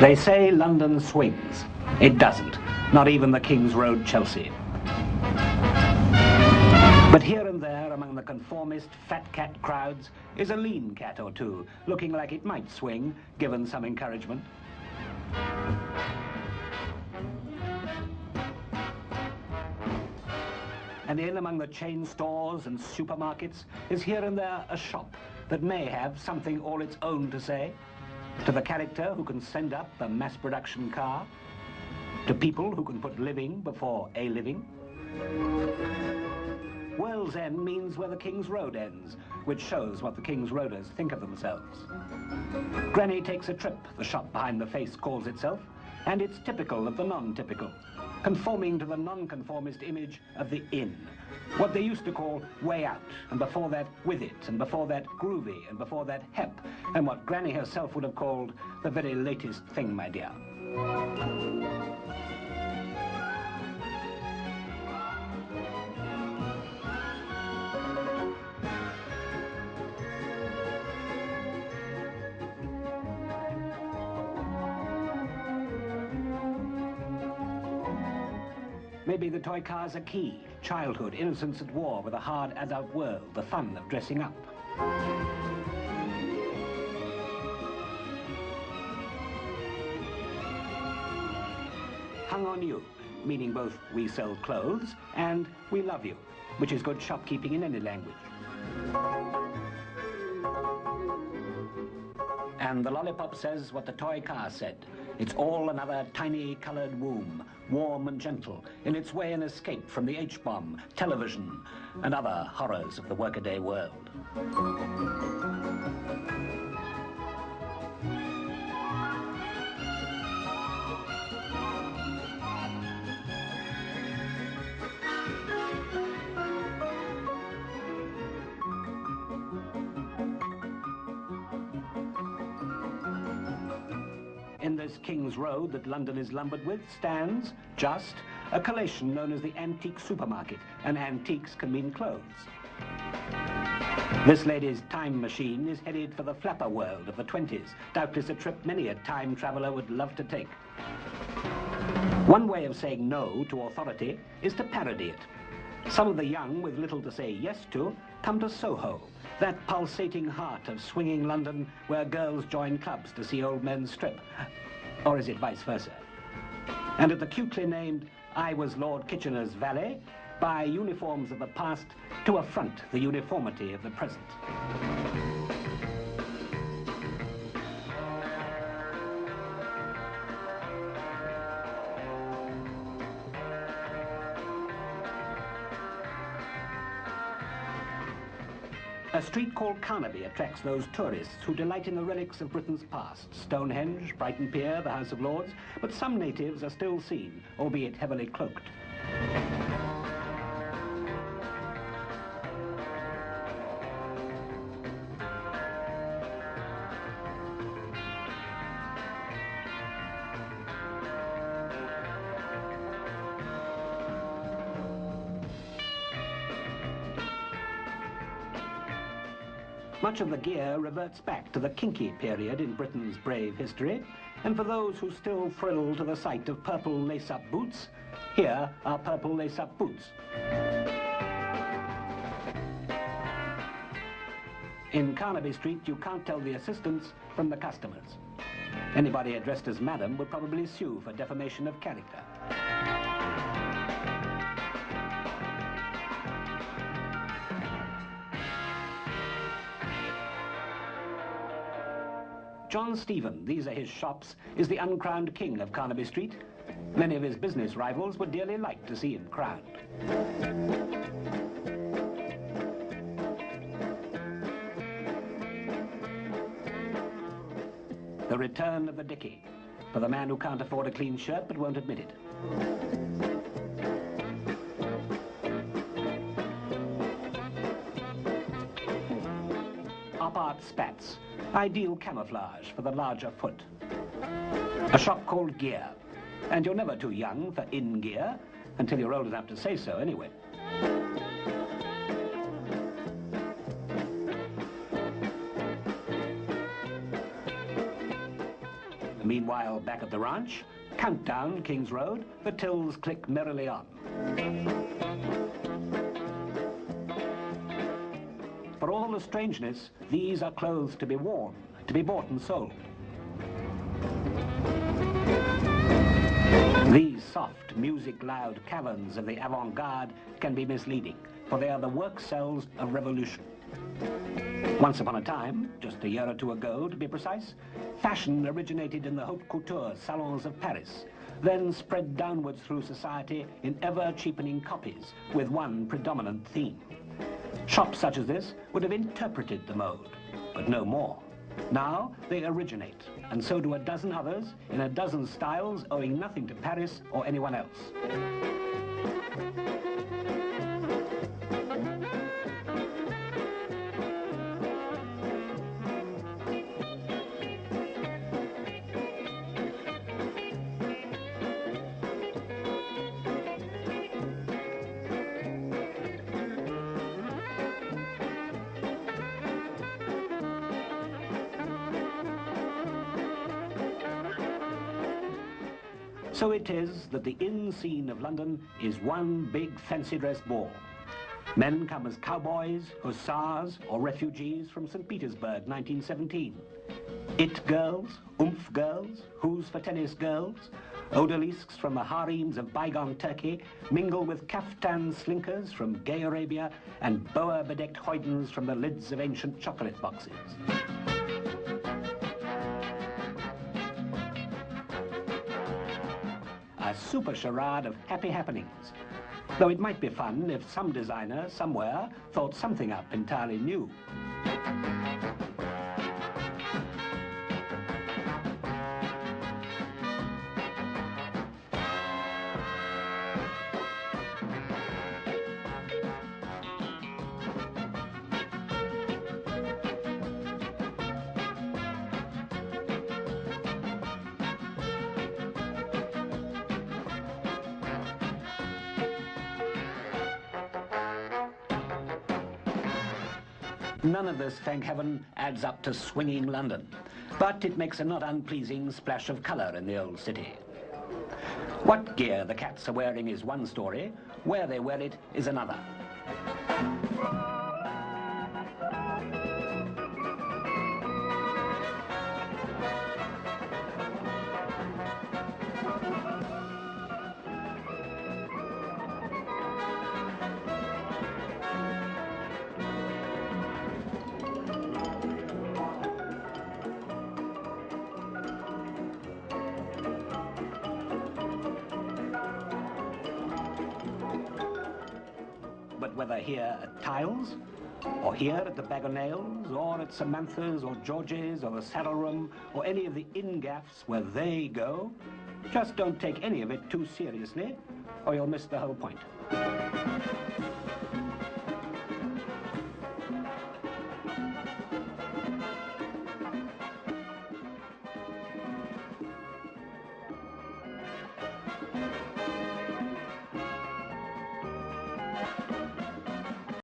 They say London swings. It doesn't. Not even the King's Road, Chelsea. But here and there, among the conformist fat cat crowds, is a lean cat or two, looking like it might swing, given some encouragement. And in among the chain stores and supermarkets is here and there a shop that may have something all its own to say, to the character who can send up the mass production car, to people who can put living before a living. World's End means where the King's Road ends, which shows what the King's Roaders think of themselves. Granny takes a trip, the shop behind the face calls itself, and it's typical of the non-typical, conforming to the non-conformist image of the inn, what they used to call way out, and before that with it, and before that groovy, and before that hep, and what Granny herself would have called the very latest thing, my dear. Maybe the toy car's a key, childhood, innocence at war with a hard adult world, the fun of dressing up. Hung on you, meaning both we sell clothes and we love you, which is good shopkeeping in any language. And the lollipop says what the toy car said. It's all another tiny coloured womb, warm and gentle, in its way an escape from the H-bomb, television, and other horrors of the workaday world. In this King's Road that London is lumbered with stands, just, a collation known as the antique supermarket, and antiques can mean clothes. This lady's time machine is headed for the flapper world of the 20s, doubtless a trip many a time traveller would love to take. One way of saying no to authority is to parody it. Some of the young, with little to say yes to, come to Soho, that pulsating heart of swinging London where girls join clubs to see old men strip. Or is it vice versa? And at the cutely named I Was Lord Kitchener's valet, buy uniforms of the past to affront the uniformity of the present. A street called Carnaby attracts those tourists who delight in the relics of Britain's past, Stonehenge, Brighton Pier, the House of Lords, but some natives are still seen, albeit heavily cloaked. Much of the gear reverts back to the kinky period in Britain's brave history, and for those who still thrill to the sight of purple lace-up boots, here are purple lace-up boots. In Carnaby Street, you can't tell the assistants from the customers. Anybody addressed as madam would probably sue for defamation of character. John Stephen, these are his shops, is the uncrowned king of Carnaby Street. Many of his business rivals would dearly like to see him crowned. The return of the dickie, for the man who can't afford a clean shirt but won't admit it. Op-art spats, ideal camouflage for the larger foot. A shop called Gear, and you're never too young for in gear, until you're old enough to say so anyway. Meanwhile, back at the ranch, countdown King's Road, the tills click merrily on. For all the strangeness, these are clothes to be worn, to be bought and sold. These soft, music-loud caverns of the avant-garde can be misleading, for they are the work cells of revolution. Once upon a time, just a year or two ago to be precise, fashion originated in the haute couture salons of Paris, then spread downwards through society in ever-cheapening copies with one predominant theme. Shops such as this would have interpreted the mode, but no more. Now they originate, and so do a dozen others in a dozen styles owing nothing to Paris or anyone else. So it is that the inn scene of London is one big fancy dress ball. Men come as cowboys, hussars, or refugees from St. Petersburg, 1917. It girls, oomph girls, who's for tennis girls, odalisques from the harems of bygone Turkey mingle with kaftan slinkers from gay Arabia and boa-bedecked hoydens from the lids of ancient chocolate boxes. A super charade of happy happenings, though it might be fun if some designer somewhere thought something up entirely new. None of this, thank heaven, adds up to swinging London, but it makes a not unpleasing splash of colour in the old city. What gear the cats are wearing is one story, where they wear it is another. But whether here at Tiles, or here at the Bag o' Nails, or at Samantha's, or George's, or the Saddle Room, or any of the inn-gaffs where they go, just don't take any of it too seriously, or you'll miss the whole point.